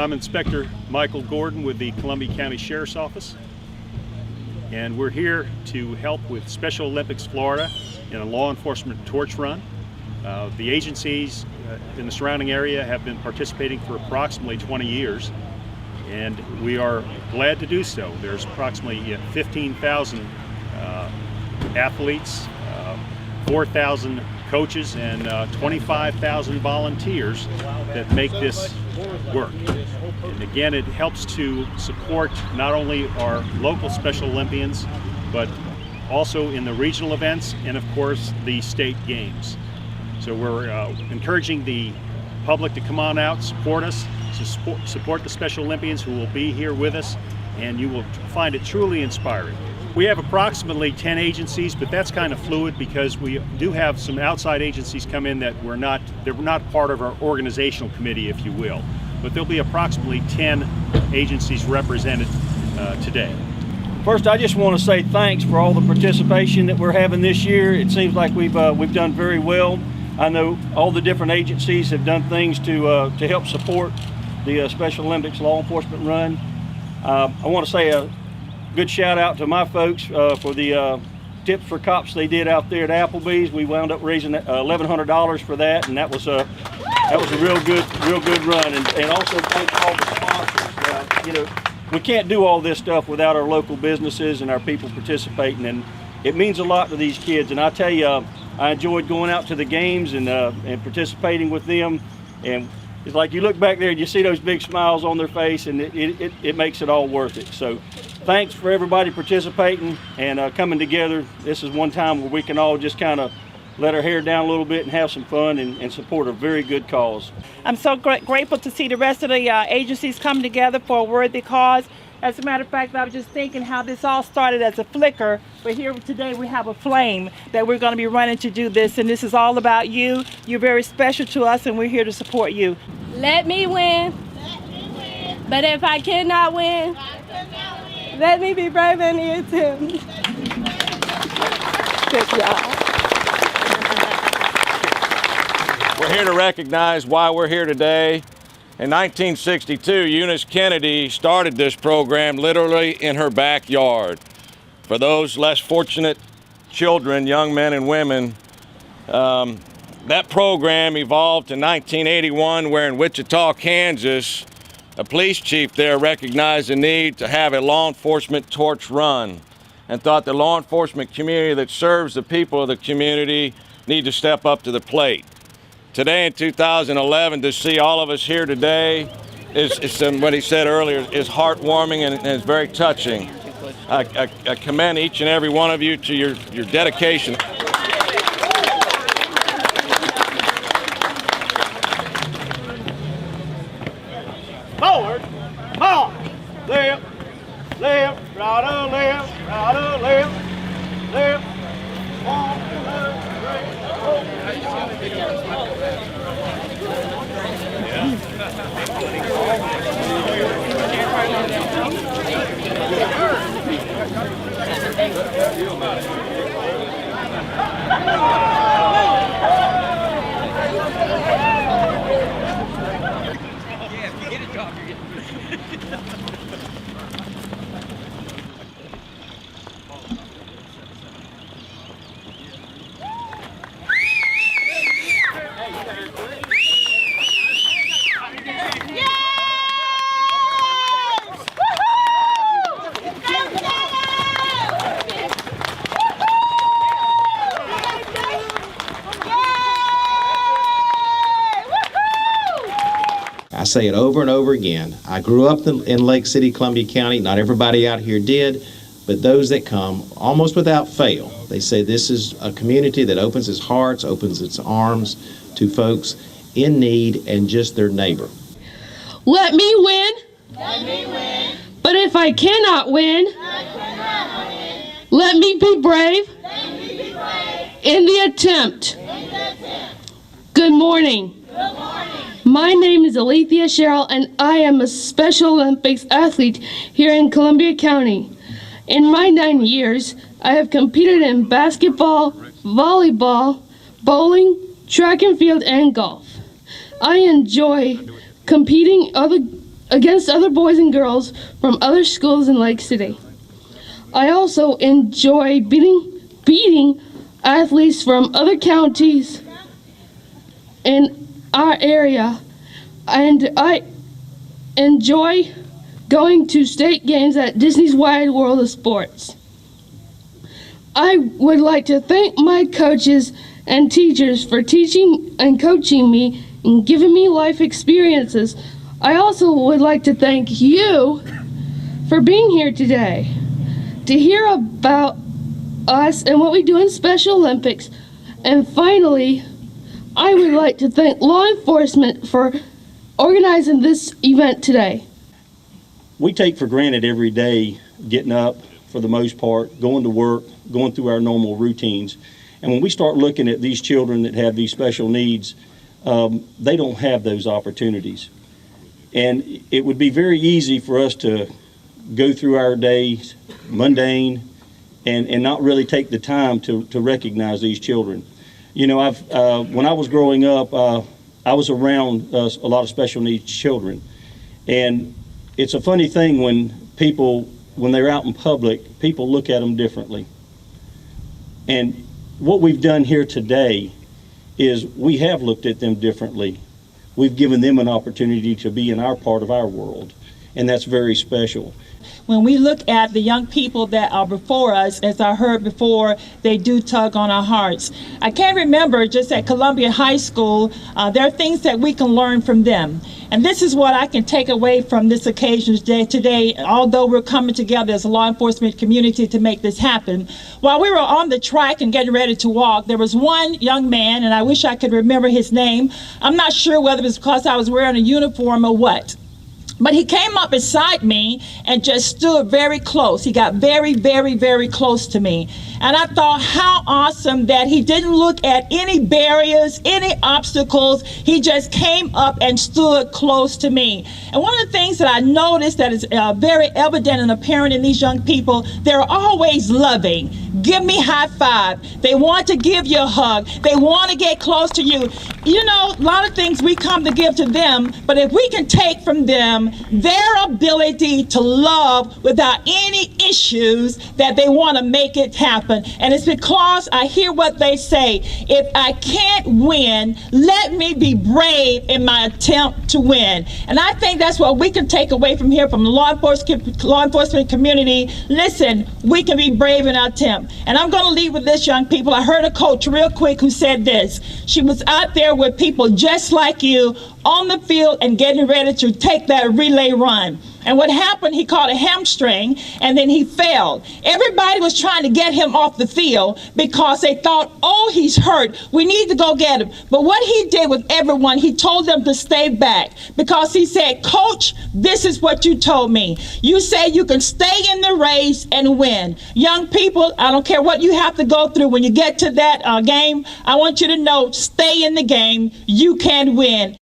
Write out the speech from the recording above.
I'm Inspector Michael Gordon with the Columbia County Sheriff's Office, and we're here to help with Special Olympics Florida in a law enforcement torch run. The agencies in the surrounding area have been participating for approximately 20 years, and we are glad to do so. There's approximately 15,000 athletes, 4,000 coaches, and 25,000 volunteers that make this work. And again, it helps to support not only our local Special Olympians, but also in the regional events and of course the state games. So we're encouraging the public to come on out, support us, to support the Special Olympians who will be here with us, and you will find it truly inspiring. We have approximately 10 agencies, but that's kind of fluid because we do have some outside agencies come in that they're not part of our organizational committee, if you will. But there'll be approximately 10 agencies represented today. First, I just want to say thanks for all the participation that we're having this year. It seems like we've done very well. I know all the different agencies have done things to help support the Special Olympics law enforcement run. I want to say a good shout out to my folks for the tips for cops they did out there at Applebee's. We wound up raising $1,100 for that, and that was a real good run. And also thank all the sponsors. We can't do all this stuff without our local businesses and our people participating, and it means a lot to these kids. And I tell you, I enjoyed going out to the games and participating with them. And it's like you look back there and you see those big smiles on their face, and it makes it all worth it. So thanks for everybody participating and coming together. This is one time where we can all just kind of let our hair down a little bit and have some fun and support a very good cause. I'm so grateful to see the rest of the agencies come together for a worthy cause. As a matter of fact, I was just thinking how this all started as a flicker, but here today we have a flame that we're going to be running to do this, and this is all about you. You're very special to us, and we're here to support you. Let me win. But if I cannot win, let me be brave in the attempt. Good job. We're here to recognize why we're here today. In 1962, Eunice Kennedy started this program literally in her backyard. For those less fortunate children, young men and women, that program evolved in 1981, where in Wichita, Kansas, a police chief there recognized the need to have a law enforcement torch run and thought the law enforcement community that serves the people of the community need to step up to the plate. Today in 2011, to see all of us here today is what he said earlier, is heartwarming and is very touching. I commend each and every one of you to your dedication. Forward, march, left, left, right, left, right, left, left, one, left, right, oh. I say it over and over again. I grew up in Lake City, Columbia County. Not everybody out here did, but those that come, almost without fail, they say this is a community that opens its hearts, opens its arms to folks in need and just their neighbor. Let me win. Let me win. But if I cannot win, let me be brave. Let me be brave. In the attempt. Good morning. Good morning. My name is Alethea Sherrill, and I am a Special Olympics athlete here in Columbia County. In my 9 years, I have competed in basketball, volleyball, bowling, track and field, and golf. I enjoy competing against other boys and girls from other schools in Lake City. I also enjoy beating athletes from other counties in our area, and I enjoy going to state games at Disney's Wide World of Sports. I would like to thank my coaches and teachers for teaching and coaching me and giving me life experiences. I also would like to thank you for being here today to hear about us and what we do in Special Olympics. And finally, I would like to thank law enforcement for organizing this event today. We take for granted every day getting up, for the most part, going to work, going through our normal routines. And when we start looking at these children that have these special needs, they don't have those opportunities. And it would be very easy for us to go through our days, mundane, and not really take the time to recognize these children. You know, when I was growing up, I was around a lot of special needs children. And it's a funny thing when they're out in public, people look at them differently. And what we've done here today is we have looked at them differently. We've given them an opportunity to be in our part of our world, and that's very special. When we look at the young people that are before us, as I heard before, they do tug on our hearts. I can remember just at Columbia High School, there are things that we can learn from them. And this is what I can take away from this occasion today, although we're coming together as a law enforcement community to make this happen. While we were on the track and getting ready to walk, there was one young man, and I wish I could remember his name. I'm not sure whether it was because I was wearing a uniform or what. But he came up beside me and just stood very close. He got very, very, very close to me. And I thought how awesome that he didn't look at any barriers, any obstacles. He just came up and stood close to me. And one of the things that I noticed that is very evident and apparent in these young people, they're always loving. Give me high five. They want to give you a hug. They want to get close to you. You know, a lot of things we come to give to them, but if we can take from them their ability to love without any issues, that they want to make it happen. And it's because I hear what they say. If I can't win, let me be brave in my attempt to win. And I think that's what we can take away from here, from the law enforcement community. Listen, we can be brave in our attempt. And I'm going to leave with this, young people. I heard a coach real quick who said this. She was out there with people just like you on the field and getting ready to take that relay run. And what happened, he caught a hamstring and then he fell. Everybody was trying to get him off the field because they thought, oh, he's hurt. We need to go get him. But what he did with everyone, he told them to stay back because he said, Coach, this is what you told me. You said you can stay in the race and win. Young people, I don't care what you have to go through when you get to that game. I want you to know, stay in the game. You can win.